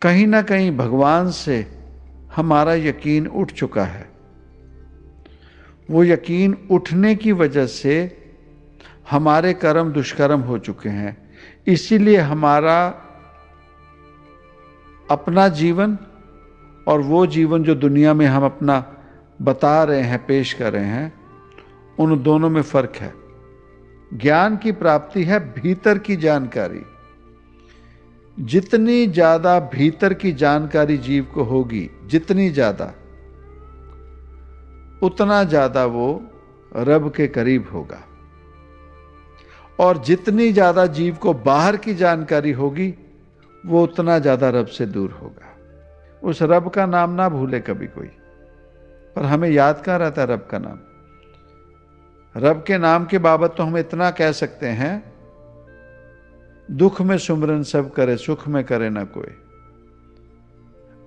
कहीं ना कहीं भगवान से हमारा यकीन उठ चुका है। वो यकीन उठने की वजह से हमारे कर्म दुष्कर्म हो चुके हैं। इसीलिए हमारा अपना जीवन और वो जीवन जो दुनिया में हम अपना बता रहे हैं, पेश कर रहे हैं, उन दोनों में फर्क है। ज्ञान की प्राप्ति है भीतर की जानकारी। जितनी ज्यादा भीतर की जानकारी जीव को होगी, जितनी ज्यादा, उतना ज्यादा वो रब के करीब होगा। और जितनी ज्यादा जीव को बाहर की जानकारी होगी, वो उतना ज्यादा रब से दूर होगा। उस रब का नाम ना भूले कभी कोई, पर हमें याद कहाँ रहता है रब का नाम। रब के नाम के बाबत तो हम इतना कह सकते हैं, दुख में सुमरन सब करे, सुख में करे ना कोई।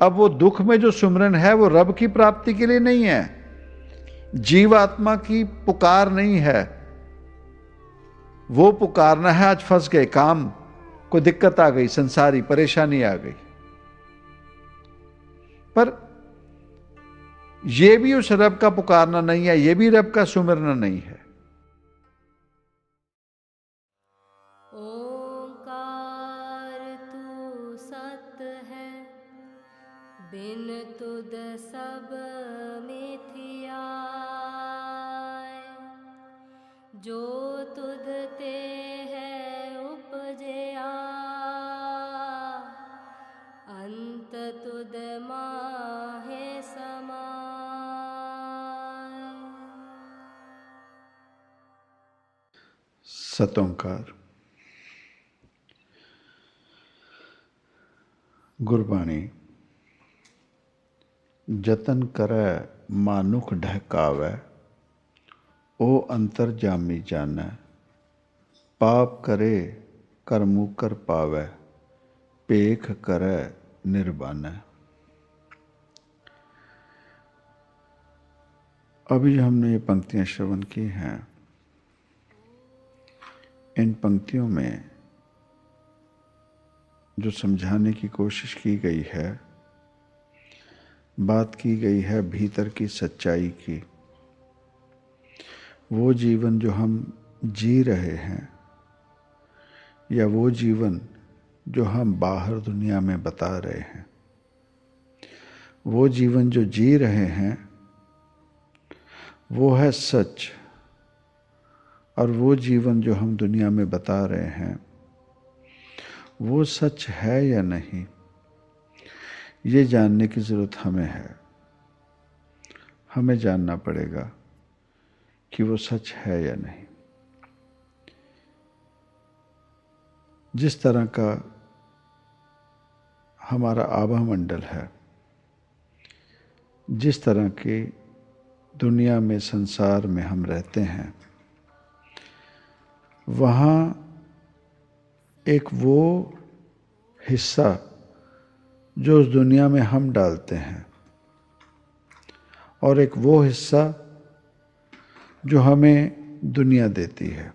अब वो दुख में जो सुमरन है वो रब की प्राप्ति के लिए नहीं है, जीवात्मा की पुकार नहीं है। वो पुकारना है, आज फंस गए, काम को दिक्कत आ गई, संसारी परेशानी आ गई। पर यह भी उस रब का पुकारना नहीं है, यह भी रब का सुमिरना नहीं है। ओंकार तू सत है, बिन तुद सब मिथिया। जो तुद ते है उपजया, अंत तुद माहे समाय। सतोंकार। गुरबाणी। जतन करे मानुख ढहकावै, ओ अंतर जामी जानै। पाप करे करमु कर पावै, पेख करे निर्बानै। अभी जो हमने ये पंक्तियां श्रवण की हैं, इन पंक्तियों में जो समझाने की कोशिश की गई है, बात की गई है भीतर की सच्चाई की। वो जीवन जो हम जी रहे हैं, या वो जीवन जो हम बाहर दुनिया में बता रहे हैं, वो जीवन जो जी रहे हैं वो है सच। और वो जीवन जो हम दुनिया में बता रहे हैं, वो सच है या नहीं, ये जानने की ज़रूरत हमें है। हमें जानना पड़ेगा कि वो सच है या नहीं। जिस तरह का हमारा आभा मंडल है, जिस तरह की दुनिया में, संसार में हम रहते हैं, वहाँ एक वो हिस्सा जो उस दुनिया में हम डालते हैं, और एक वो हिस्सा जो हमें दुनिया देती है।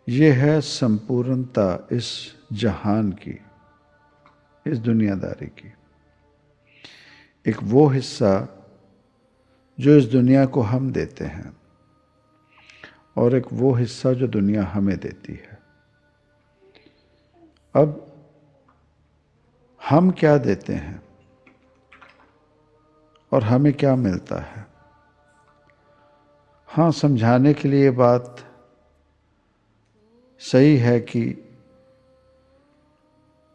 ये है संपूर्णता इस जहान की, इस दुनियादारी की। एक वो हिस्सा जो इस दुनिया को हम देते हैं, और एक वो हिस्सा जो दुनिया हमें देती है। अब हम क्या देते हैं और हमें क्या मिलता है? हाँ, समझाने के लिए बात सही है कि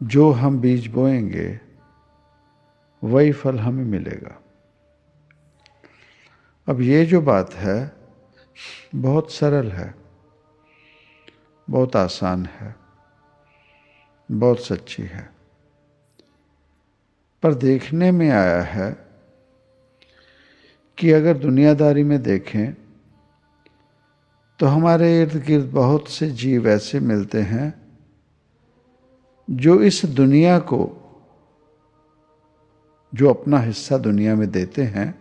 जो हम बीज बोएंगे वही फल हमें मिलेगा। अब ये जो बात है बहुत सरल है, बहुत आसान है, बहुत सच्ची है, पर देखने में आया है कि अगर दुनियादारी में देखें तो हमारे इर्द गिर्द बहुत से जीव ऐसे मिलते हैं जो इस दुनिया को, जो अपना हिस्सा दुनिया में देते हैं,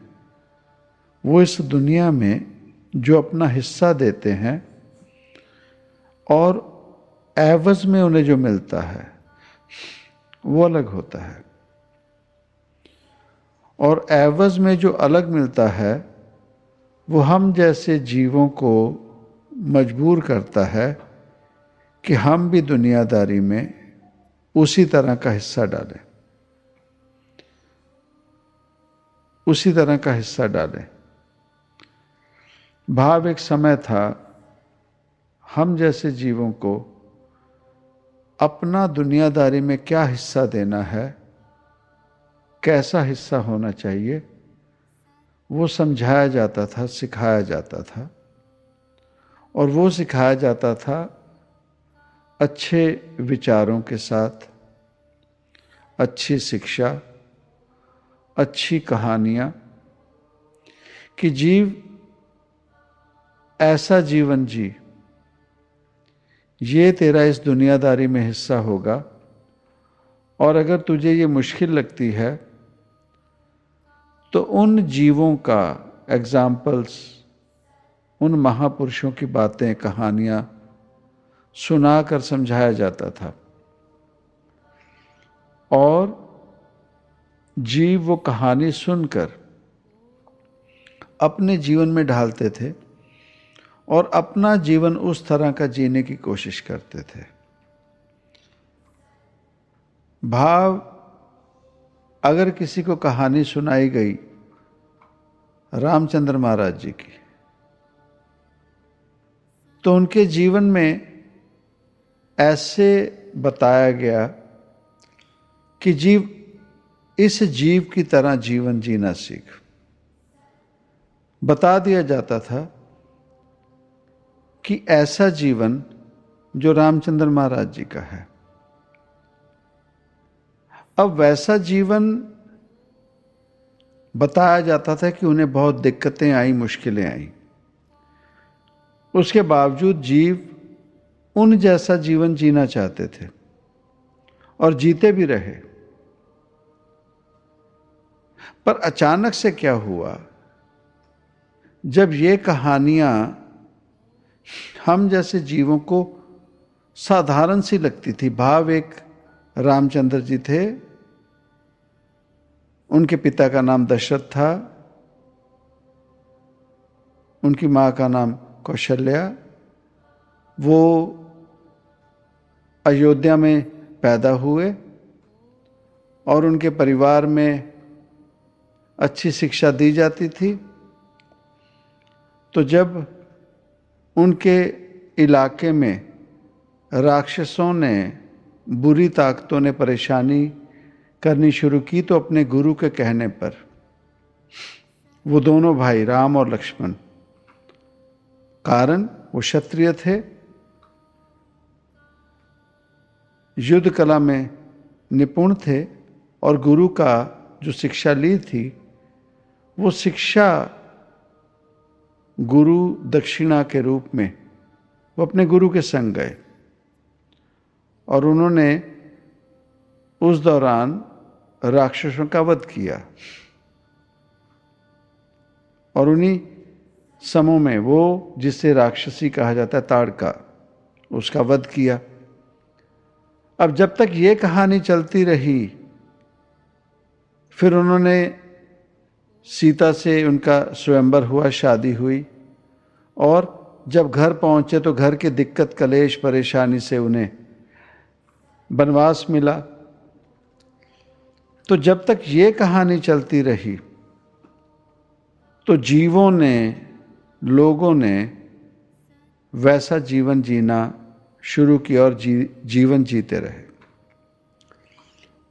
वो इस दुनिया में जो अपना हिस्सा देते हैं और एवज में उन्हें जो मिलता है वो अलग होता है। और एवज में जो अलग मिलता है वो हम जैसे जीवों को मजबूर करता है कि हम भी दुनियादारी में उसी तरह का हिस्सा डालें, उसी तरह का हिस्सा डालें। भाव एक समय था हम जैसे जीवों को अपना दुनियादारी में क्या हिस्सा देना है, कैसा हिस्सा होना चाहिए, वो समझाया जाता था, सिखाया जाता था। और वो सिखाया जाता था अच्छे विचारों के साथ, अच्छी शिक्षा, अच्छी कहानियाँ, कि जीव ऐसा जीवन जी, ये तेरा इस दुनियादारी में हिस्सा होगा। और अगर तुझे ये मुश्किल लगती है तो उन जीवों का एग्जाम्पल्स, उन महापुरुषों की बातें, कहानियाँ सुनाकर समझाया जाता था। और जीव वो कहानी सुनकर अपने जीवन में ढालते थे और अपना जीवन उस तरह का जीने की कोशिश करते थे। भाव अगर किसी को कहानी सुनाई गई रामचंद्र महाराज जी की, तो उनके जीवन में ऐसे बताया गया कि जीव इस जीव की तरह जीवन जीना सीख। बता दिया जाता था कि ऐसा जीवन जो रामचंद्र महाराज जी का है। अब वैसा जीवन बताया जाता था कि उन्हें बहुत दिक्कतें आई, मुश्किलें आई, उसके बावजूद जीव उन जैसा जीवन जीना चाहते थे और जीते भी रहे। पर अचानक से क्या हुआ, जब ये कहानियां हम जैसे जीवों को साधारण सी लगती थी। भाव एक रामचंद्र जी थे, उनके पिता का नाम दशरथ था, उनकी मां का नाम कौशल्या। वो अयोध्या में पैदा हुए और उनके परिवार में अच्छी शिक्षा दी जाती थी। तो जब उनके इलाके में राक्षसों ने, बुरी ताकतों ने परेशानी करनी शुरू की, तो अपने गुरु के कहने पर वो दोनों भाई राम और लक्ष्मण, कारण वो क्षत्रिय थे, युद्ध कला में निपुण थे और गुरु का जो शिक्षा ली थी वो शिक्षा गुरु दक्षिणा के रूप में वो अपने गुरु के संग गए। और उन्होंने उस दौरान राक्षसों का वध किया और उन्हीं समूह में वो जिसे राक्षसी कहा जाता है, ताड़का, उसका वध किया। अब जब तक ये कहानी चलती रही, फिर उन्होंने सीता से उनका स्वयंवर हुआ, शादी हुई, और जब घर पहुंचे तो घर के दिक्कत, कलेश, परेशानी से उन्हें वनवास मिला। तो जब तक ये कहानी चलती रही तो जीवों ने, लोगों ने वैसा जीवन जीना शुरू किया और जीवन जीते रहे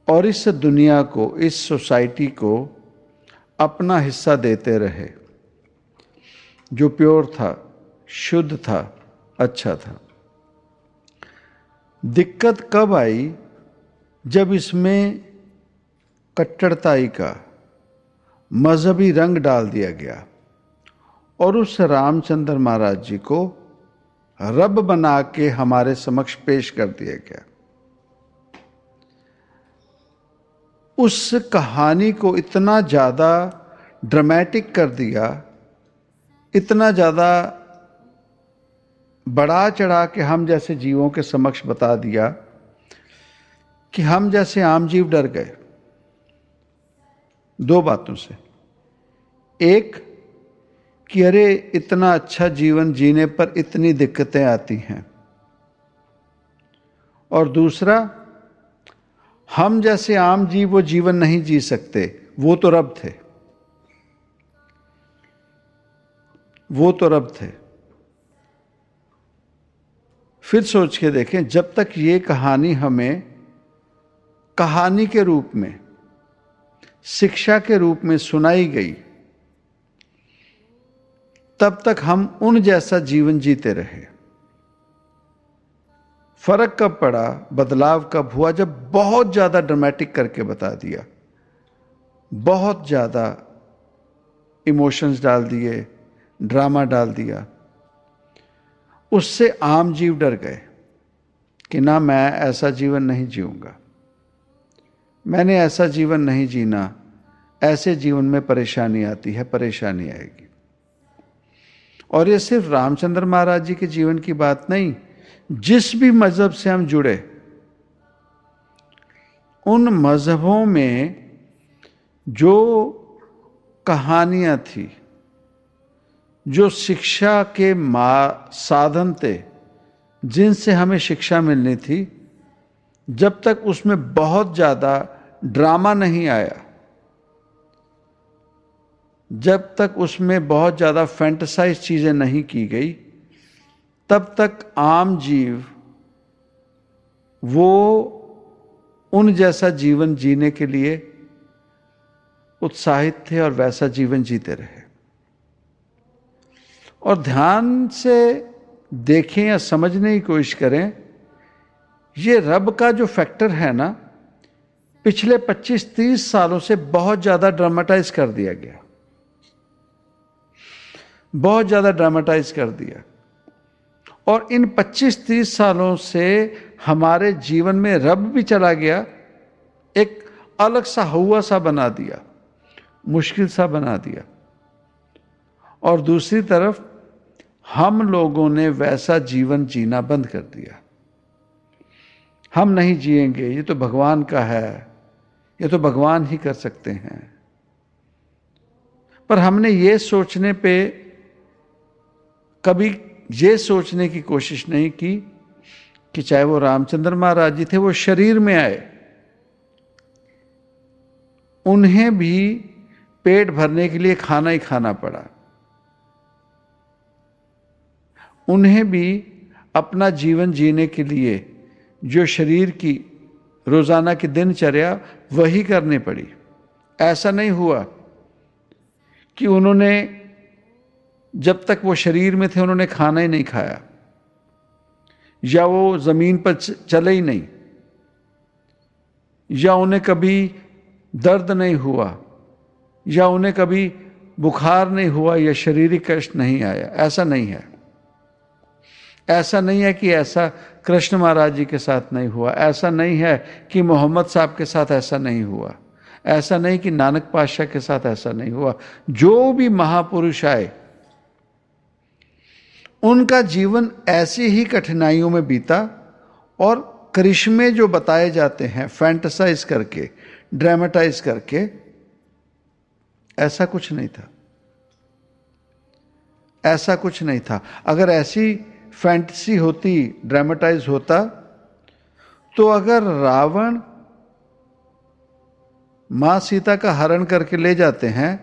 और इस दुनिया को, इस सोसाइटी को अपना हिस्सा देते रहे जो प्योर था, शुद्ध था, अच्छा था। दिक्कत कब आई, जब इसमें कट्टरताई का, मजहबी रंग डाल दिया गया और उस रामचंद्र महाराज जी को रब बना के हमारे समक्ष पेश कर दिया गया। उस कहानी को इतना ज़्यादा ड्रामेटिक कर दिया, इतना ज़्यादा बढ़ा चढ़ा के हम जैसे जीवों के समक्ष बता दिया कि हम जैसे आम जीव डर गए दो बातों से। एक कि अरे इतना अच्छा जीवन जीने पर इतनी दिक्कतें आती हैं, और दूसरा हम जैसे आम जीव वो जीवन नहीं जी सकते, वो तो रब थे, वो तो रब थे। फिर सोच के देखें, जब तक ये कहानी हमें कहानी के रूप में, शिक्षा के रूप में सुनाई गई, तब तक हम उन जैसा जीवन जीते रहे। फर्क कब पड़ा, बदलाव कब हुआ, जब बहुत ज्यादा ड्रामेटिक करके बता दिया, बहुत ज्यादा इमोशंस डाल दिए, ड्रामा डाल दिया। उससे आम जीव डर गए कि ना, मैं ऐसा जीवन नहीं जीऊंगा, मैंने ऐसा जीवन नहीं जीना, ऐसे जीवन में परेशानी आती है, परेशानी आएगी। और ये सिर्फ रामचंद्र महाराज जी के जीवन की बात नहीं, जिस भी मजहब से हम जुड़े, उन मजहबों में जो कहानियां थी, जो शिक्षा के साधन थे, जिनसे हमें शिक्षा मिलनी थी, जब तक उसमें बहुत ज्यादा ड्रामा नहीं आया, जब तक उसमें बहुत ज्यादा फैंटेसाइज चीजें नहीं की गई, तब तक आम जीव वो उन जैसा जीवन जीने के लिए उत्साहित थे और वैसा जीवन जीते रहे। और ध्यान से देखें या समझने की कोशिश करें, ये रब का जो फैक्टर है ना, पिछले 25-30 सालों से बहुत ज्यादा ड्रामेटाइज कर दिया गया, बहुत ज्यादा ड्रामेटाइज कर दिया। और इन 25-30 सालों से हमारे जीवन में रब भी चला गया, एक अलग सा हुआ सा बना दिया, मुश्किल सा बना दिया। और दूसरी तरफ हम लोगों ने वैसा जीवन जीना बंद कर दिया। हम नहीं जिएंगे, ये तो भगवान का है, ये तो भगवान ही कर सकते हैं। पर हमने ये सोचने पे कभी ये सोचने की कोशिश नहीं की कि चाहे वो रामचंद्र महाराज जी थे, वो शरीर में आए, उन्हें भी पेट भरने के लिए खाना ही खाना पड़ा, उन्हें भी अपना जीवन जीने के लिए जो शरीर की रोजाना की दिनचर्या वही करनी पड़ी। ऐसा नहीं हुआ कि उन्होंने जब तक वो शरीर में थे उन्होंने खाना ही नहीं खाया, या वो जमीन पर चले ही नहीं, या उन्हें कभी दर्द नहीं हुआ, या उन्हें कभी बुखार नहीं हुआ, या शारीरिक कष्ट नहीं आया। ऐसा नहीं है। ऐसा नहीं है कि ऐसा कृष्ण महाराज जी के साथ नहीं हुआ, ऐसा नहीं है कि मोहम्मद साहब के साथ ऐसा नहीं हुआ, ऐसा नहीं कि नानक पातशाह के साथ ऐसा नहीं हुआ। जो भी महापुरुष आए, उनका जीवन ऐसी ही कठिनाइयों में बीता, और करिश्मे जो बताए जाते हैं फैंटेसाइज करके, ड्रामेटाइज करके, ऐसा कुछ नहीं था, ऐसा कुछ नहीं था। अगर ऐसी फैंटेसी होती, ड्रामेटाइज होता, तो अगर रावण मां सीता का हरण करके ले जाते हैं,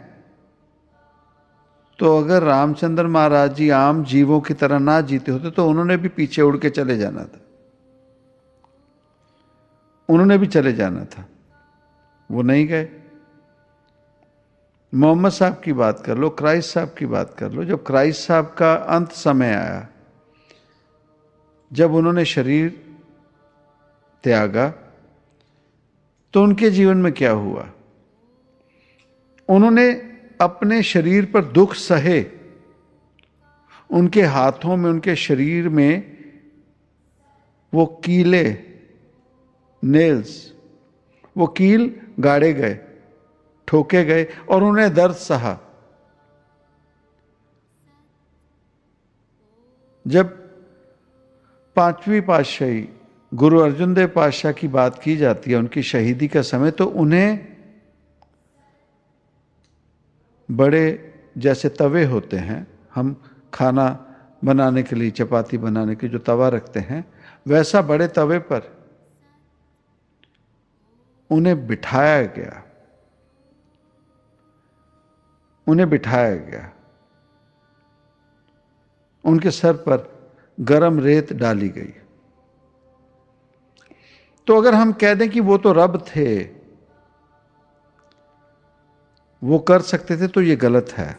तो अगर रामचंद्र महाराज जी आम जीवों की तरह ना जीते होते तो उन्होंने भी पीछे उड़ के चले जाना था, उन्होंने भी चले जाना था, वो नहीं गए। मोहम्मद साहब की बात कर लो, क्राइस्ट साहब की बात कर लो। जब क्राइस्ट साहब का अंत समय आया, जब उन्होंने शरीर त्यागा, तो उनके जीवन में क्या हुआ? उन्होंने अपने शरीर पर दुख सहे, उनके हाथों में, उनके शरीर में वो कीले, नेल्स, वो कील गाड़े गए, ठोके गए, और उन्हें दर्द सहा। जब पांचवी पातशाही गुरु अर्जुन देव पातशाह की बात की जाती है, उनकी शहीदी का समय, तो उन्हें बड़े जैसे तवे होते हैं, हम खाना बनाने के लिए, चपाती बनाने के जो तवा रखते हैं, वैसा बड़े तवे पर उन्हें बिठाया गया, उन्हें बिठाया गया। उनके सर पर गरम रेत डाली गई। तो अगर हम कह दें कि वो तो रब थे, वो कर सकते थे, तो ये गलत है।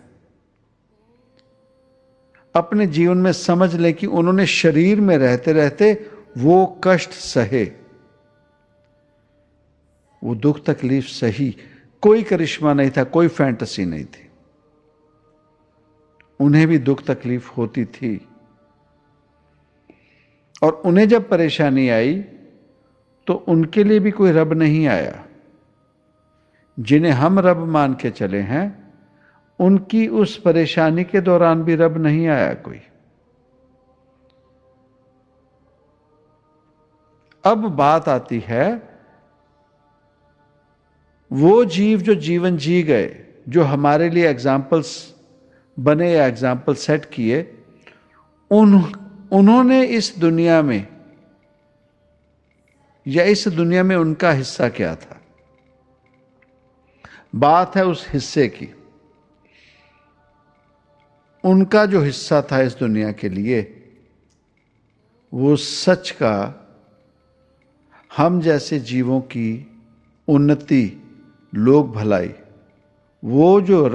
अपने जीवन में समझ लें कि उन्होंने शरीर में रहते रहते वो कष्ट सहे, वो दुख तकलीफ सही। कोई करिश्मा नहीं था, कोई फैंटेसी नहीं थी, उन्हें भी दुख तकलीफ होती थी। और उन्हें जब परेशानी आई तो उनके लिए भी कोई रब नहीं आया। जिन्हें हम रब मान के चले हैं, उनकी उस परेशानी के दौरान भी रब नहीं आया कोई। अब बात आती है, वो जीव जो जीवन जी गए, जो हमारे लिए एग्जाम्पल्स बने या एग्जाम्पल सेट किए, उन्होंने इस दुनिया में या इस दुनिया में उनका हिस्सा क्या था। बात है उस हिस्से की। उनका जो हिस्सा था इस दुनिया के लिए, वो सच का, हम जैसे जीवों की उन्नति, लोक भलाई, वो जो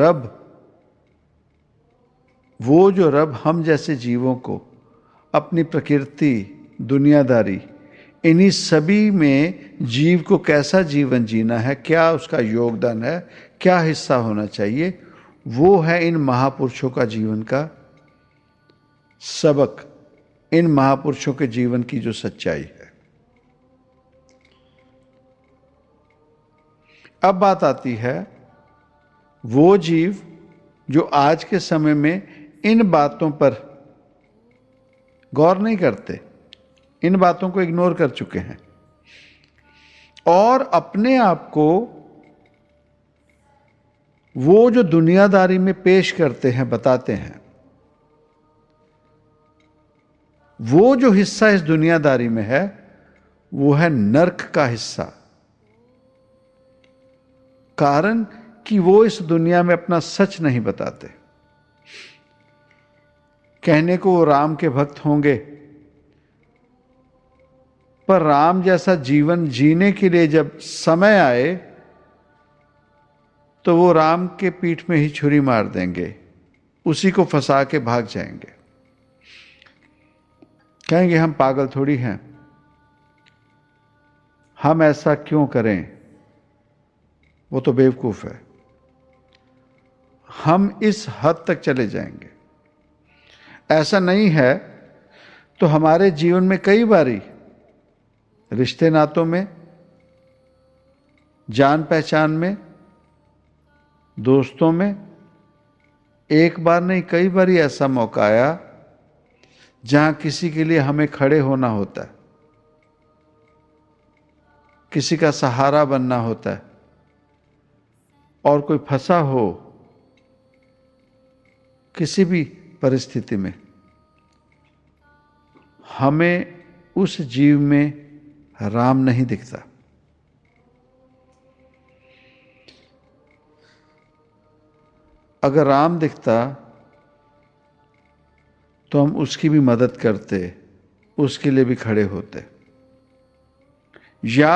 रब हम जैसे जीवों को अपनी प्रकृति, दुनियादारी, इन्हीं सभी में जीव को कैसा जीवन जीना है, क्या उसका योगदान है, क्या हिस्सा होना चाहिए, वो है इन महापुरुषों का जीवन का सबक, इन महापुरुषों के जीवन की जो सच्चाई है। अब बात आती है, वो जीव जो आज के समय में इन बातों पर गौर नहीं करते, इन बातों को इग्नोर कर चुके हैं और अपने आप को वो जो दुनियादारी में पेश करते हैं, बताते हैं, वो जो हिस्सा इस दुनियादारी में है, वो है नर्क का हिस्सा। कारण कि वो इस दुनिया में अपना सच नहीं बताते। कहने को वो राम के भक्त होंगे, पर राम जैसा जीवन जीने के लिए जब समय आए तो वो राम के पीठ में ही छुरी मार देंगे, उसी को फंसा के भाग जाएंगे। कहेंगे हम पागल थोड़ी हैं, हम ऐसा क्यों करें, वो तो बेवकूफ है। हम इस हद तक चले जाएंगे। ऐसा नहीं है तो हमारे जीवन में कई बारी रिश्ते नातों में, जान पहचान में, दोस्तों में, एक बार नहीं कई बार ऐसा मौका आया जहां किसी के लिए हमें खड़े होना होता है, किसी का सहारा बनना होता है, और कोई फंसा हो किसी भी परिस्थिति में, हमें उस जीव में राम नहीं दिखता। अगर राम दिखता तो हम उसकी भी मदद करते, उसके लिए भी खड़े होते, या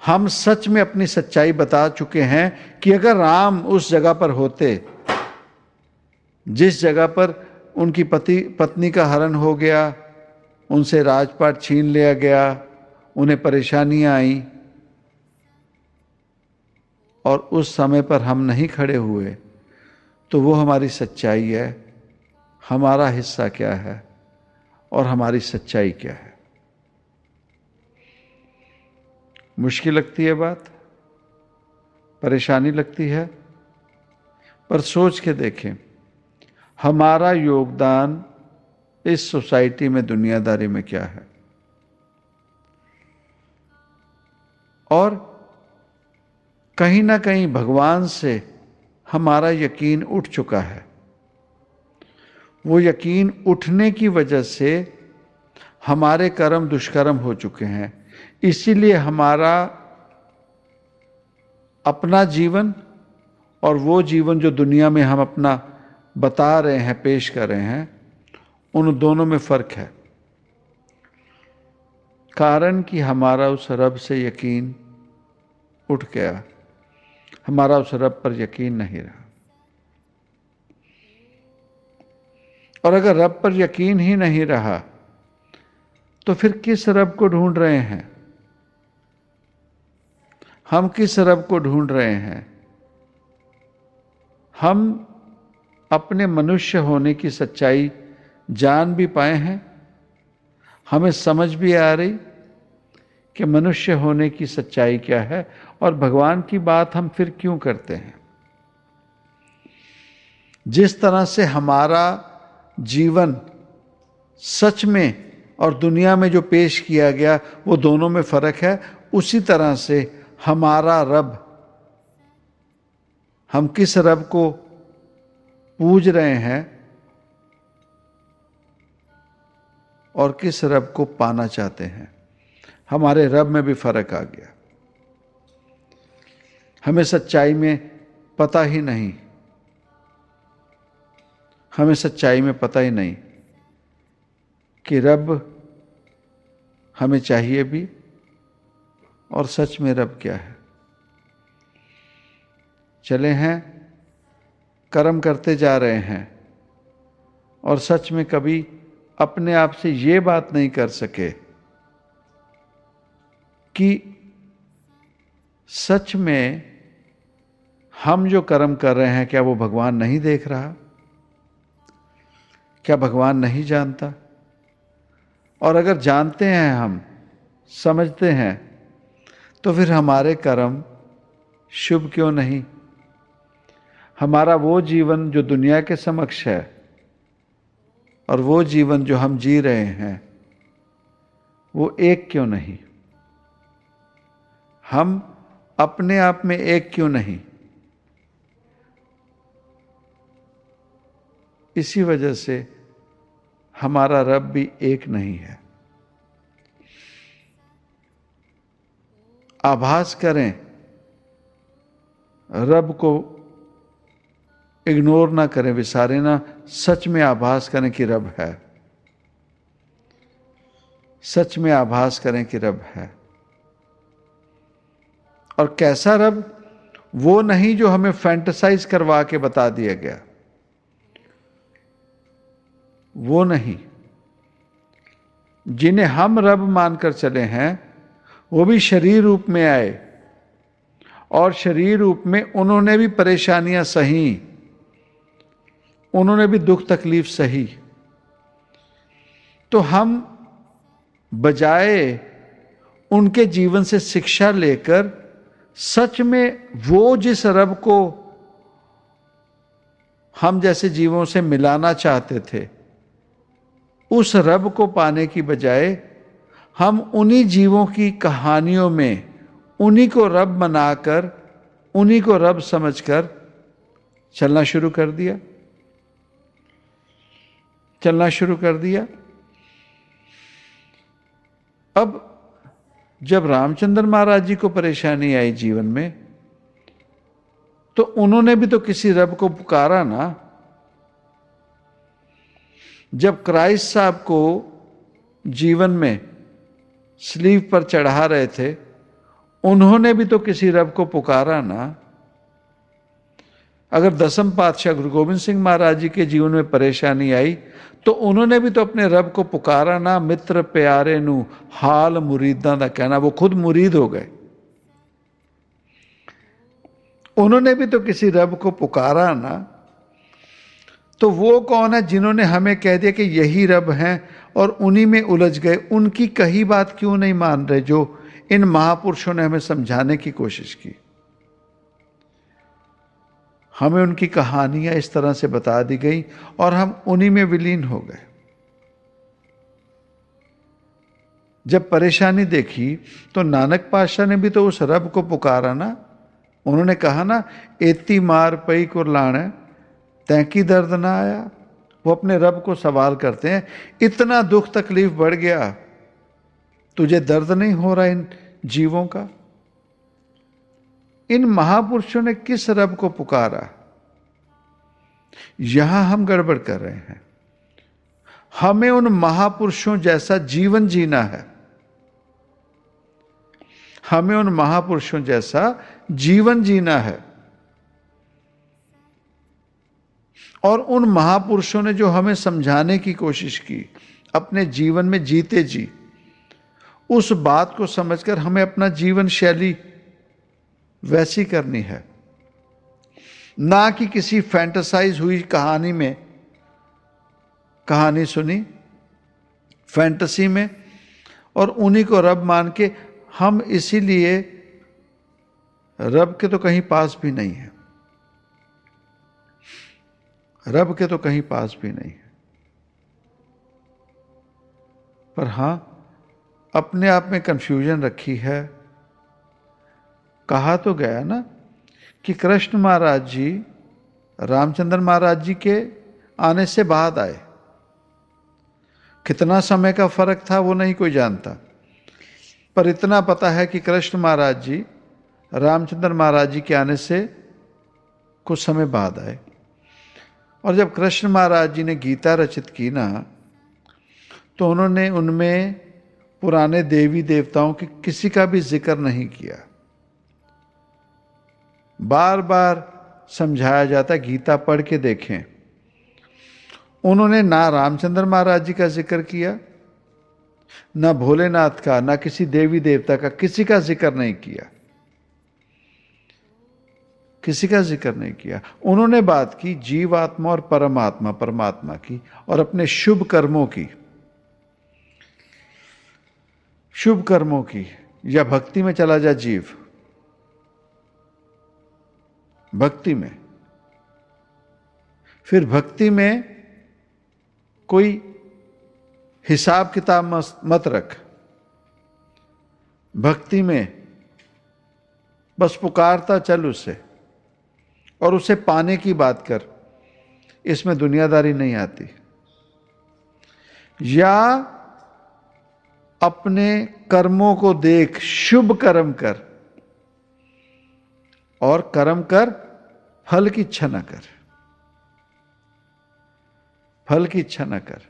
हम सच में अपनी सच्चाई बता चुके हैं कि अगर राम उस जगह पर होते जिस जगह पर उनकी पत्नी का हरण हो गया, उनसे राजपाट छीन लिया गया, उन्हें परेशानियां आई, और उस समय पर हम नहीं खड़े हुए, तो वो हमारी सच्चाई है, हमारा हिस्सा क्या है और हमारी सच्चाई क्या है। मुश्किल लगती है बात, परेशानी लगती है, पर सोच के देखें, हमारा योगदान इस सोसाइटी में, दुनियादारी में क्या है। और कहीं ना कहीं भगवान से हमारा यकीन उठ चुका है। वो यकीन उठने की वजह से हमारे कर्म दुष्कर्म हो चुके हैं। इसीलिए हमारा अपना जीवन और वो जीवन जो दुनिया में हम अपना बता रहे हैं, पेश कर रहे हैं, उन दोनों में फर्क है। कारण कि हमारा उस रब से यकीन उठ गया, हमारा उस रब पर यकीन नहीं रहा। और अगर रब पर यकीन ही नहीं रहा तो फिर किस रब को ढूंढ रहे हैं? हम किस रब को ढूंढ रहे हैं? हम अपने मनुष्य होने की सच्चाई जान भी पाए हैं, हमें समझ भी आ रही कि मनुष्य होने की सच्चाई क्या है, और भगवान की बात हम फिर क्यों करते हैं? जिस तरह से हमारा जीवन सच में और दुनिया में जो पेश किया गया वो दोनों में फर्क है, उसी तरह से हमारा रब, हम किस रब को पूज रहे हैं और किस रब को पाना चाहते हैं, हमारे रब में भी फर्क आ गया। हमें सच्चाई में पता ही नहीं, हमें सच्चाई में पता ही नहीं कि रब हमें चाहिए भी और सच में रब क्या है। चले हैं, कर्म करते जा रहे हैं और सच में कभी अपने आप से ये बात नहीं कर सके कि सच में हम जो कर्म कर रहे हैं क्या वो भगवान नहीं देख रहा? क्या भगवान नहीं जानता? और अगर जानते हैं, हम समझते हैं, तो फिर हमारे कर्म शुभ क्यों नहीं? हमारा वो जीवन जो दुनिया के समक्ष है और वो जीवन जो हम जी रहे हैं वो एक क्यों नहीं? हम अपने आप में एक क्यों नहीं? इसी वजह से हमारा रब भी एक नहीं है। आभास करें, रब को इग्नोर ना करें, विसारे ना, सच में आभास करें कि रब है, सच में आभास करें कि रब है। और कैसा रब? वो नहीं जो हमें फैंटेसाइज करवा के बता दिया गया, वो नहीं। जिन्हें हम रब मानकर चले हैं वो भी शरीर रूप में आए और शरीर रूप में उन्होंने भी परेशानियां सही, उन्होंने भी दुख तकलीफ सही। तो हम बजाय उनके जीवन से शिक्षा लेकर सच में वो जिस रब को हम जैसे जीवों से मिलाना चाहते थे, उस रब को पाने की बजाय हम उन्हीं जीवों की कहानियों में उन्हीं को रब बनाकर, उन्हीं को रब समझकर चलना शुरू कर दिया, चलना शुरू कर दिया। अब जब रामचंद्र महाराज जी को परेशानी आई जीवन में, तो उन्होंने भी तो किसी रब को पुकारा ना। जब क्राइस्ट साहब को जीवन में स्लीव पर चढ़ा रहे थे, उन्होंने भी तो किसी रब को पुकारा ना। अगर दसम पातशाह गुरु गोविंद सिंह महाराज जी के जीवन में परेशानी आई तो उन्होंने भी तो अपने रब को पुकारा ना। मित्र प्यारे नू हाल मुरीदां दा कहना, वो खुद मुरीद हो गए। उन्होंने भी तो किसी रब को पुकारा ना। तो वो कौन है जिन्होंने हमें कह दिया कि यही रब हैं और उन्हीं में उलझ गए? उनकी कही बात क्यों नहीं मान रहे जो इन महापुरुषों ने हमें समझाने की कोशिश की? हमें उनकी कहानियां इस तरह से बता दी गई और हम उन्हीं में विलीन हो गए। जब परेशानी देखी तो नानक पातशाह ने भी तो उस रब को पुकारा ना। उन्होंने कहा ना, एती मार पई कुरलाण तैंकी दर्द ना आया। वो अपने रब को सवाल करते हैं, इतना दुख तकलीफ बढ़ गया, तुझे दर्द नहीं हो रहा इन जीवों का? इन महापुरुषों ने किस रब को पुकारा? यहां हम गड़बड़ कर रहे हैं। हमें उन महापुरुषों जैसा जीवन जीना है। हमें उन महापुरुषों जैसा जीवन जीना है। और उन महापुरुषों ने जो हमें समझाने की कोशिश की, अपने जीवन में जीते जी, उस बात को समझकर हमें अपना जीवन शैली वैसी करनी है, ना कि किसी फैंटेसाइज हुई कहानी में कहानी सुनी, फैंटेसी में, और उन्हीं को रब मान के हम इसीलिए रब के तो कहीं पास भी नहीं है। रब के तो कहीं पास भी नहीं है। पर हां, अपने आप में कंफ्यूजन रखी है। कहा तो गया ना कि कृष्ण महाराज जी रामचंद्र महाराज जी के आने से बाद आए। कितना समय का फर्क था वो नहीं कोई जानता, पर इतना पता है कि कृष्ण महाराज जी रामचंद्र महाराज जी के आने से कुछ समय बाद आए। और जब कृष्ण महाराज जी ने गीता रचित की ना, तो उन्होंने उनमें पुराने देवी देवताओं के किसी का भी जिक्र नहीं किया। बार बार समझाया जाता, गीता पढ़ के देखें। उन्होंने ना रामचंद्र महाराज जी का जिक्र किया, ना भोलेनाथ का, ना किसी देवी देवता का, किसी का जिक्र नहीं किया। किसी का जिक्र नहीं किया। उन्होंने बात की जीवात्मा और परमात्मा, परमात्मा की, और अपने शुभ कर्मों की। शुभ कर्मों की, या भक्ति में चला जा जीव, भक्ति में। फिर भक्ति में कोई हिसाब किताब मत रख। भक्ति में बस पुकारता चल उसे, और उसे पाने की बात कर। इसमें दुनियादारी नहीं आती। या अपने कर्मों को देख, शुभ कर्म कर, और कर्म कर, फल की इच्छा न कर। फल की इच्छा न कर।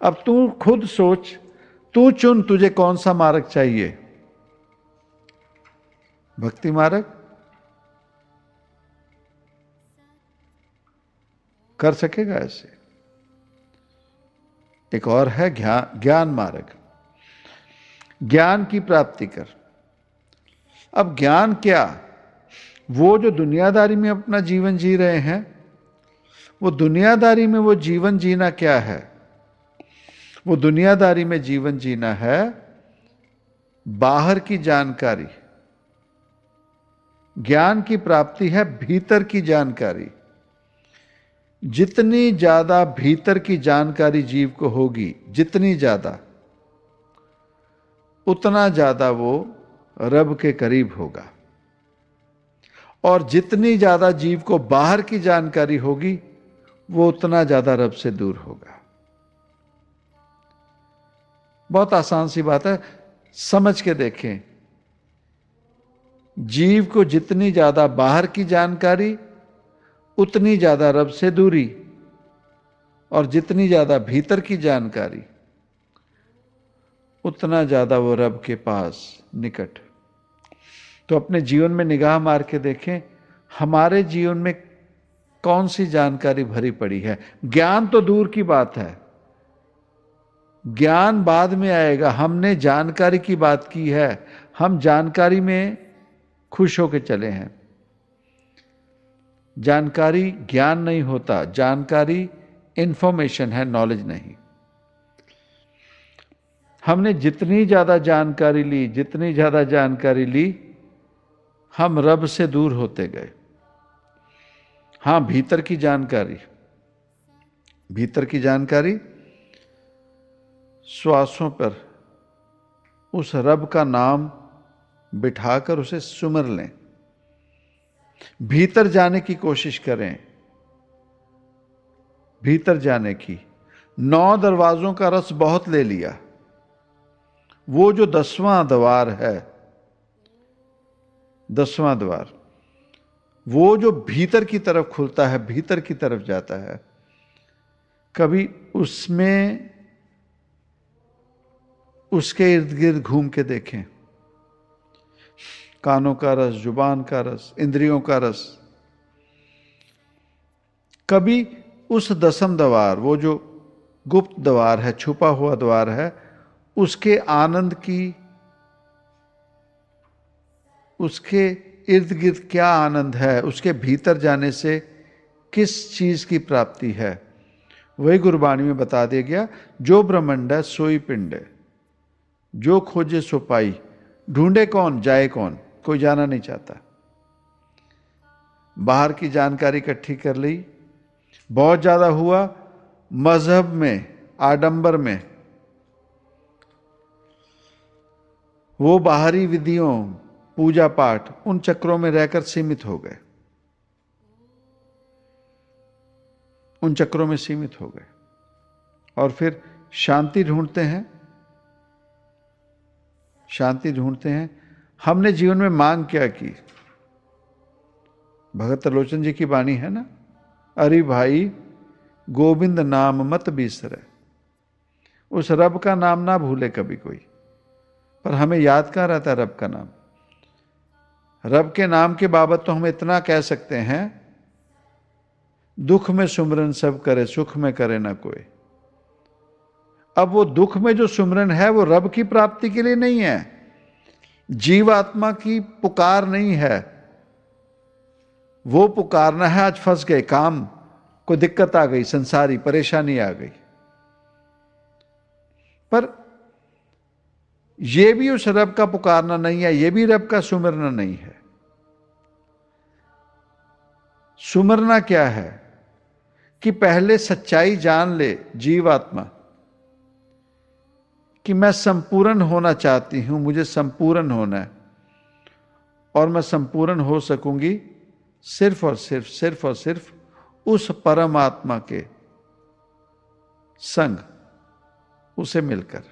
अब तू खुद सोच, तू चुन तुझे कौन सा मार्ग चाहिए। भक्ति मार्ग कर सकेगा ऐसे? एक और है ज्ञान मार्ग। ज्ञान की प्राप्ति कर। अब ज्ञान क्या? वो जो दुनियादारी में अपना जीवन जी रहे हैं, वो दुनियादारी में वो जीवन जीना क्या है? वो दुनियादारी में जीवन जीना है बाहर की जानकारी। ज्ञान की प्राप्ति है भीतर की जानकारी। जितनी ज्यादा भीतर की जानकारी जीव को होगी, जितनी ज्यादा, उतना ज्यादा वो रब के करीब होगा। और जितनी ज्यादा जीव को बाहर की जानकारी होगी, वो उतना ज्यादा रब से दूर होगा। बहुत आसान सी बात है, समझ के देखें। जीव को जितनी ज्यादा बाहर की जानकारी, उतनी ज्यादा रब से दूरी, और जितनी ज्यादा भीतर की जानकारी, उतना ज्यादा वो रब के पास निकट। तो अपने जीवन में निगाह मार के देखें, हमारे जीवन में कौन सी जानकारी भरी पड़ी है। ज्ञान तो दूर की बात है, ज्ञान बाद में आएगा। हमने जानकारी की बात की है, हम जानकारी में खुश होकर चले हैं। जानकारी ज्ञान नहीं होता, जानकारी इंफॉर्मेशन है, नॉलेज नहीं। हमने जितनी ज्यादा जानकारी ली, जितनी ज्यादा जानकारी ली, हम रब से दूर होते गए। हां, भीतर की जानकारी, भीतर की जानकारी श्वासों पर उस रब का नाम बिठाकर उसे सुमर लें, भीतर जाने की कोशिश करें, भीतर जाने की। 9 दरवाजों का रस बहुत ले लिया, वो जो 10वां द्वार है, 10वां द्वार, वो जो भीतर की तरफ खुलता है, भीतर की तरफ जाता है, कभी उसमें उसके इर्द गिर्द घूम के देखें। कानों का रस, जुबान का रस, इंद्रियों का रस। कभी उस 10वां द्वार, वो जो गुप्त द्वार है, छुपा हुआ द्वार है, उसके आनंद की, उसके इर्द गिर्द क्या आनंद है, उसके भीतर जाने से किस चीज की प्राप्ति है, वही गुरबाणी में बता दिया गया। जो ब्रह्मंड है सोई पिंड है, जो खोजे सो पाई। ढूंढे कौन, जाए कौन? कोई जाना नहीं चाहता। बाहर की जानकारी इकट्ठी कर ली, बहुत ज्यादा हुआ, मजहब में, आडंबर में, वो बाहरी विधियों, पूजा पाठ, उन चक्रों में रहकर सीमित हो गए, उन चक्रों में सीमित हो गए। और फिर शांति ढूंढते हैं, शांति ढूंढते हैं। हमने जीवन में मांग क्या की? भगत त्रिलोचन जी की वाणी है ना, अरे भाई गोविंद नाम मत बिसरे। उस रब का नाम ना भूले कभी कोई। पर हमें याद कहाँ रहता है रब का नाम? रब के नाम के बाबत तो हम इतना कह सकते हैं, दुख में सुमरन सब करे, सुख में करे ना कोई। अब वो दुख में जो सुमरन है वो रब की प्राप्ति के लिए नहीं है, जीवात्मा की पुकार नहीं है। वो पुकारना है, आज फंस गए, काम कोई दिक्कत आ गई, संसारी परेशानी आ गई। पर यह भी उस रब का पुकारना नहीं है, यह भी रब का सुमरना नहीं है। सुमरना क्या है कि पहले सच्चाई जान ले जीवात्मा कि मैं संपूर्ण होना चाहती हूं, मुझे संपूर्ण होना है, और मैं संपूर्ण हो सकूंगी सिर्फ और सिर्फ, सिर्फ और सिर्फ उस परमात्मा के संग, उसे मिलकर।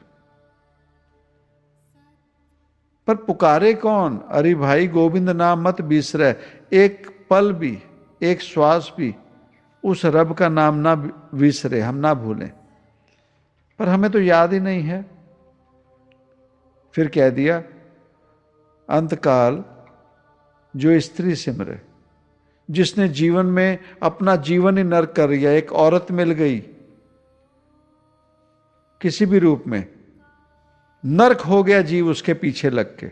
पर पुकारे कौन? अरे भाई गोविंद नाम मत बिसरे। एक पल भी, एक श्वास भी उस रब का नाम ना बिसरे, हम ना भूलें। पर हमें तो याद ही नहीं है। फिर कह दिया अंतकाल जो स्त्री सिमरे, जिसने जीवन में अपना जीवन ही नर्क कर लिया। एक औरत मिल गई किसी भी रूप में, नर्क हो गया जीव उसके पीछे लग के,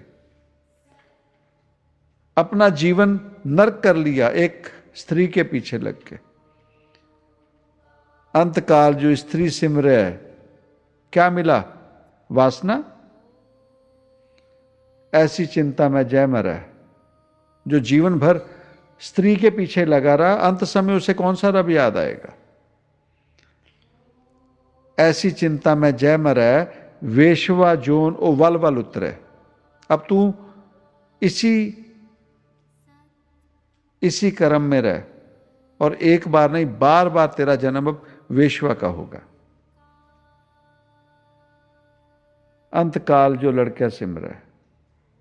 अपना जीवन नर्क कर लिया एक स्त्री के पीछे लग के। अंतकाल जो स्त्री सिमरे, क्या मिला? वासना। ऐसी चिंता में जय मरा। जो जीवन भर स्त्री के पीछे लगा रहा, अंत समय उसे कौन सा रब याद आएगा? ऐसी चिंता में जय मरै, वेश्वा जोन ओ वल वल उतरे। अब तू इसी कर्म में रह, और एक बार नहीं, बार बार तेरा जन्म अब वेश्वा का होगा। अंतकाल जो लड़का सिमरे,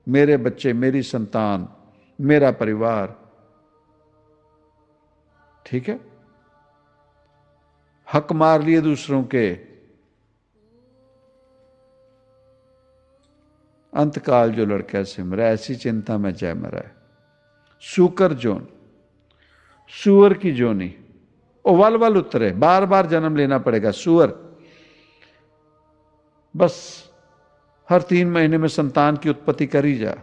मेरे बच्चे, मेरी संतान, मेरा परिवार, ठीक है, हक मार लिए दूसरों के। अंतकाल जो लड़का सिमरा, ऐसी चिंता में जय मरा। सूकर जोन, सुअर की जोनी, ओ वल वल उतरे, बार बार जन्म लेना पड़ेगा। सुअर बस हर 3 महीने में संतान की उत्पत्ति करी जा,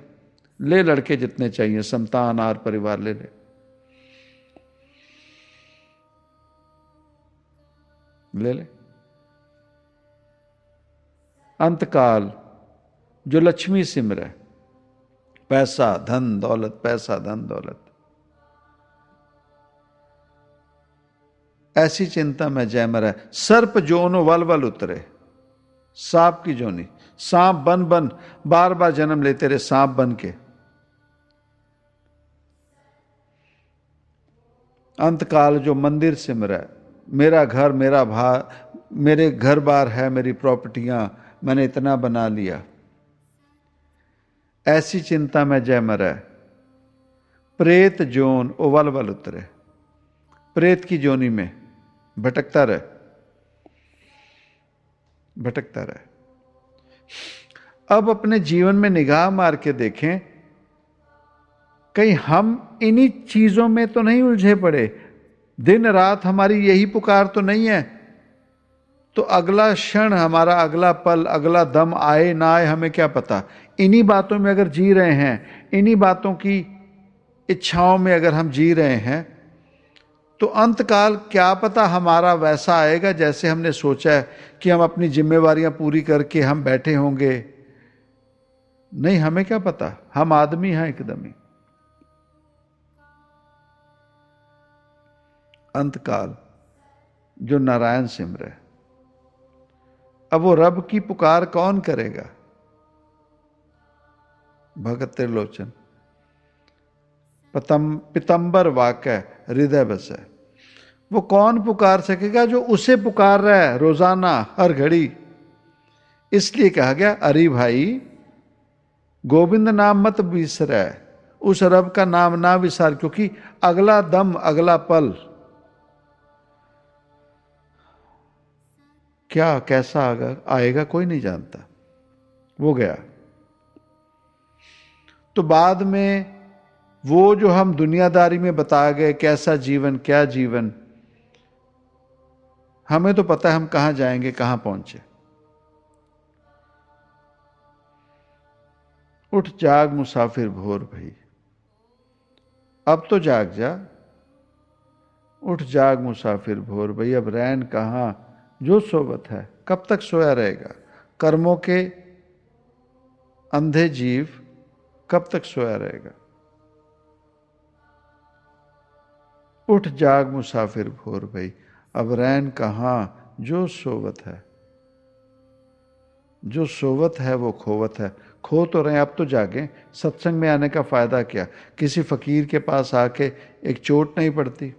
ले लड़के जितने चाहिए, संतान और परिवार ले ले, ले ले। अंतकाल जो लक्ष्मी सिमरे, पैसा धन दौलत, पैसा धन दौलत, ऐसी चिंता में जय मरा। सर्प जोन वल वल उतरे, सांप की जोनी। सांप बन बन बार बार जन्म लेते रहे सांप बन के। अंतकाल जो मंदिर सिमरा, मेरा घर मेरा मेरे घर बार है, मेरी प्रॉपर्टियां, मैंने इतना बना लिया, ऐसी चिंता में जय मरै। प्रेत जोन ओवल वल उतरे, प्रेत की जोनी में भटकता रहे, भटकता रहे। अब अपने जीवन में निगाह मार के देखें, कहीं हम इन्हीं चीजों में तो नहीं उलझे पड़े? दिन रात हमारी यही पुकार तो नहीं है? तो अगला क्षण, हमारा अगला पल, अगला दम आए ना आए हमें क्या पता। इन्हीं बातों में अगर जी रहे हैं, इन्हीं बातों की इच्छाओं में अगर हम जी रहे हैं, तो अंतकाल क्या पता हमारा वैसा आएगा जैसे हमने सोचा है कि हम अपनी जिम्मेवारियां पूरी करके हम बैठे होंगे। नहीं, हमें क्या पता, हम आदमी हैं एकदम ही। अंतकाल जो नारायण सिमरे, अब वो रब की पुकार कौन करेगा? भगत त्रिलोचन पितंबर वाक्य हृदय बस है। वो कौन पुकार सकेगा जो उसे पुकार रहा है रोजाना हर घड़ी। इसलिए कहा गया, अरे भाई गोविंद नाम मत बिसरै, उस रब का नाम ना विसार, क्योंकि अगला दम, अगला पल क्या कैसा आएगा कोई नहीं जानता। वो गया तो बाद में वो जो हम दुनियादारी में बता गए कैसा जीवन, क्या जीवन, हमें तो पता है हम कहां जाएंगे, कहां पहुंचे। उठ जाग मुसाफिर भोर भई, अब तो जाग जा। उठ जाग मुसाफिर भोर भई, अब रैन कहां जो सोवत है। कब तक सोया रहेगा? कर्मों के अंधे जीव कब तक सोया रहेगा? उठ जाग मुसाफिर भोर भई, अब रैन कहां जो सोवत है। जो सोवत है वो खोवत है। खो तो रहे, अब तो जागे। सत्संग में आने का फायदा क्या? किसी फकीर के पास आके एक चोट नहीं पड़ती।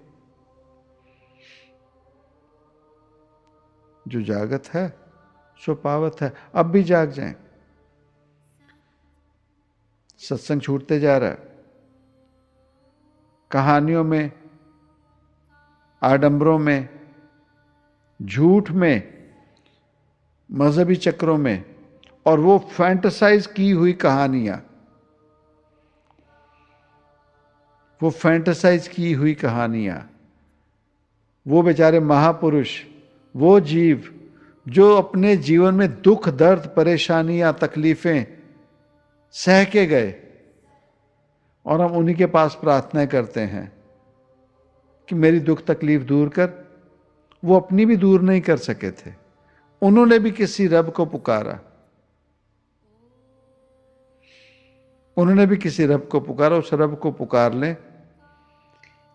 जो जागत है सो पावत है। अब भी जाग जाएं। सत्संग छूटते जा रहा है, कहानियों में, आडंबरों में, झूठ में, मजहबी चक्रों में, और वो फैंटेसाइज की हुई कहानियां, वो फैंटेसाइज की हुई कहानियां, वो बेचारे महापुरुष, वो जीव जो अपने जीवन में दुख, दर्द, परेशानियां, तकलीफें सह के गए, और हम उन्हीं के पास प्रार्थनाएं करते हैं कि मेरी दुख तकलीफ दूर कर। वो अपनी भी दूर नहीं कर सके थे, उन्होंने भी किसी रब को पुकारा, उन्होंने भी किसी रब को पुकारा। उस रब को पुकार लें,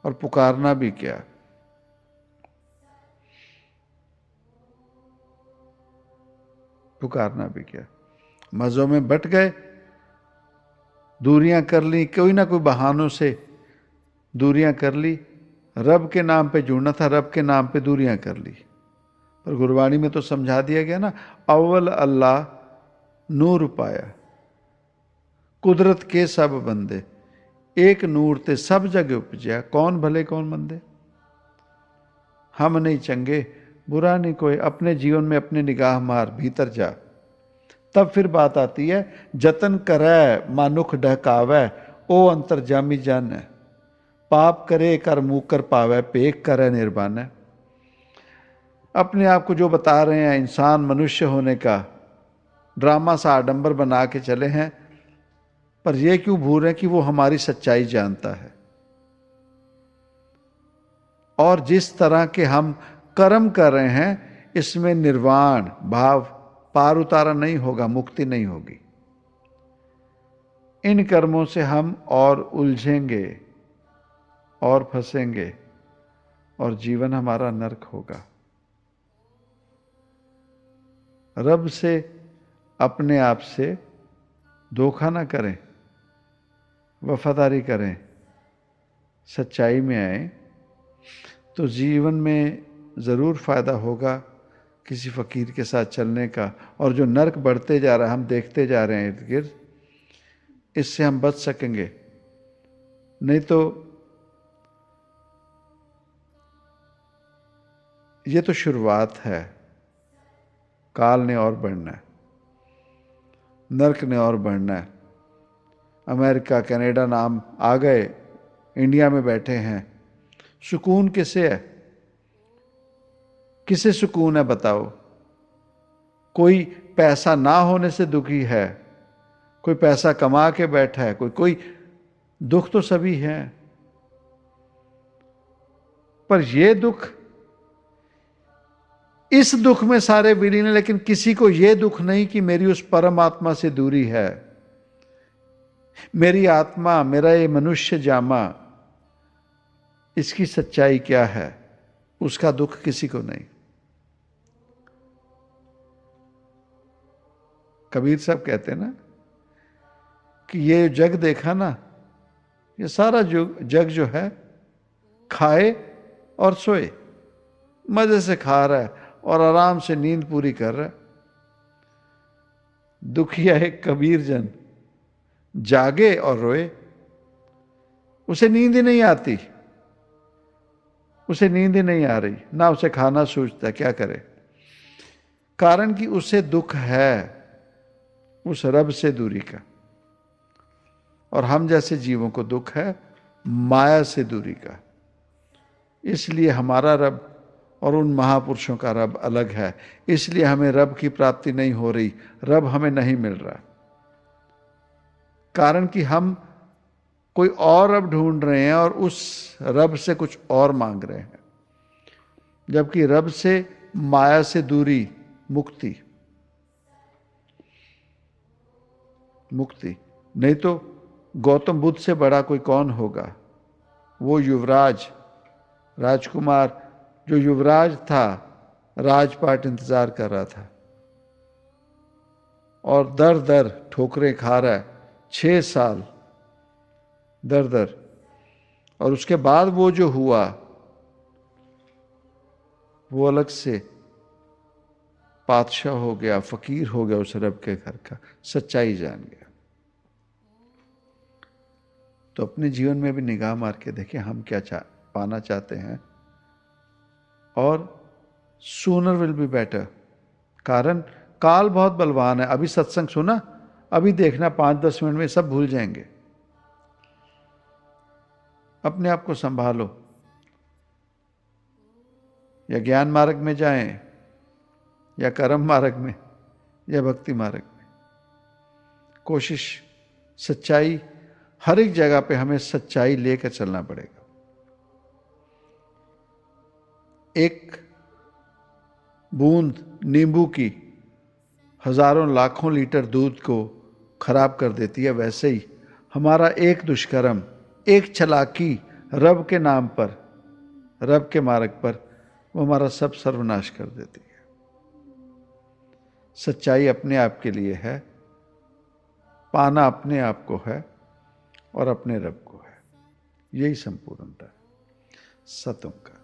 और पुकारना भी क्या, पुकारना भी क्या। मजों में बट गए, दूरियां कर ली, कोई ना कोई बहानों से दूरियां कर ली। रब के नाम पे जुड़ना था, रब के नाम पे दूरियां कर ली। पर गुरबाणी में तो समझा दिया गया ना, अव्वल अल्लाह नूर पाया, कुदरत के सब बंदे, एक नूर ते सब जग उपजया, कौन भले कौन मंदे। हम नहीं चंगे, बुरा नहीं कोई, अपने जीवन में अपने निगाह मार, भीतर जा। तब फिर बात आती है, जतन करे मानुख ढहकावै, ओ अंतर्जामी जन है। पाप करे कर मुकर पावै, पेक करे निर्बान है। अपने आप को जो बता रहे हैं इंसान, मनुष्य होने का ड्रामा सा आडंबर बना के चले हैं, पर यह क्यों भूल रहे हैं कि वो हमारी सच्चाई जानता है। और जिस तरह के हम कर्म कर रहे हैं, इसमें निर्वाण भाव, पार उतारा नहीं होगा, मुक्ति नहीं होगी। इन कर्मों से हम और उलझेंगे और फंसेंगे, और जीवन हमारा नरक होगा। रब से अपने आप से धोखा ना करें, वफादारी करें, सच्चाई में आए, तो जीवन में ज़रूर फ़ायदा होगा किसी फ़कीर के साथ चलने का। और जो नर्क बढ़ते जा रहा है, हम देखते जा रहे हैं इर्द गिर्द, इससे हम बच सकेंगे। नहीं तो ये तो शुरुआत है, काल ने और बढ़ना है, नर्क ने और बढ़ना है। अमेरिका, कनाडा नाम आ गए, इंडिया में बैठे हैं, सुकून किसे है? किसे सुकून है बताओ? कोई पैसा ना होने से दुखी है, कोई पैसा कमा के बैठा है, कोई दुख तो सभी है। पर ये दुख, इस दुख में सारे विलीन है, लेकिन किसी को यह दुख नहीं कि मेरी उस परमात्मा से दूरी है। मेरी आत्मा, मेरा ये मनुष्य जामा, इसकी सच्चाई क्या है, उसका दुख किसी को नहीं। कबीर साहब कहते हैं ना कि ये जग देखा ना, ये सारा जग जो है खाए और सोए, मजे से खा रहा है और आराम से नींद पूरी कर रहा है। दुखिया है कबीर जन, जागे और रोए, उसे नींद ही नहीं आती, उसे नींद ही नहीं आ रही, ना उसे खाना सूझता, क्या करे? कारण कि उसे दुख है उस रब से दूरी का। और हम जैसे जीवों को दुख है माया से दूरी का। इसलिए हमारा रब और उन महापुरुषों का रब अलग है। इसलिए हमें रब की प्राप्ति नहीं हो रही, रब हमें नहीं मिल रहा, कारण कि हम कोई और रब ढूंढ रहे हैं और उस रब से कुछ और मांग रहे हैं। जबकि रब से, माया से दूरी, मुक्ति, मुक्ति। नहीं तो गौतम बुद्ध से बड़ा कोई कौन होगा? वो युवराज, राजकुमार, जो युवराज था, राजपाट इंतजार कर रहा था और दर दर ठोकरें खा रहा है, 6 साल दर दर। और उसके बाद वो जो हुआ, वो अलग से पातशाह हो गया, फकीर हो गया उस रब के घर का, सच्चाई जान गया। तो अपने जीवन में भी निगाह मार के देखें हम क्या पाना चाहते हैं, और सूनर विल बी बेटर। कारण काल बहुत बलवान है। अभी सत्संग सुना, अभी देखना 5-10 मिनट में सब भूल जाएंगे। अपने आप को संभालो, या ज्ञान मार्ग में जाएं, या कर्म मार्ग में, या भक्ति मार्ग में। कोशिश, सच्चाई, हर एक जगह पे हमें सच्चाई लेकर चलना पड़ेगा। एक बूंद नींबू की हजारों लाखों लीटर दूध को खराब कर देती है, वैसे ही हमारा एक दुष्कर्म, एक चालाकी रब के नाम पर, रब के मार्ग पर, वो हमारा सब सर्वनाश कर देती है। सच्चाई अपने आप के लिए है, पाना अपने आप को है और अपने रब को है। यही संपूर्णता है सतों का।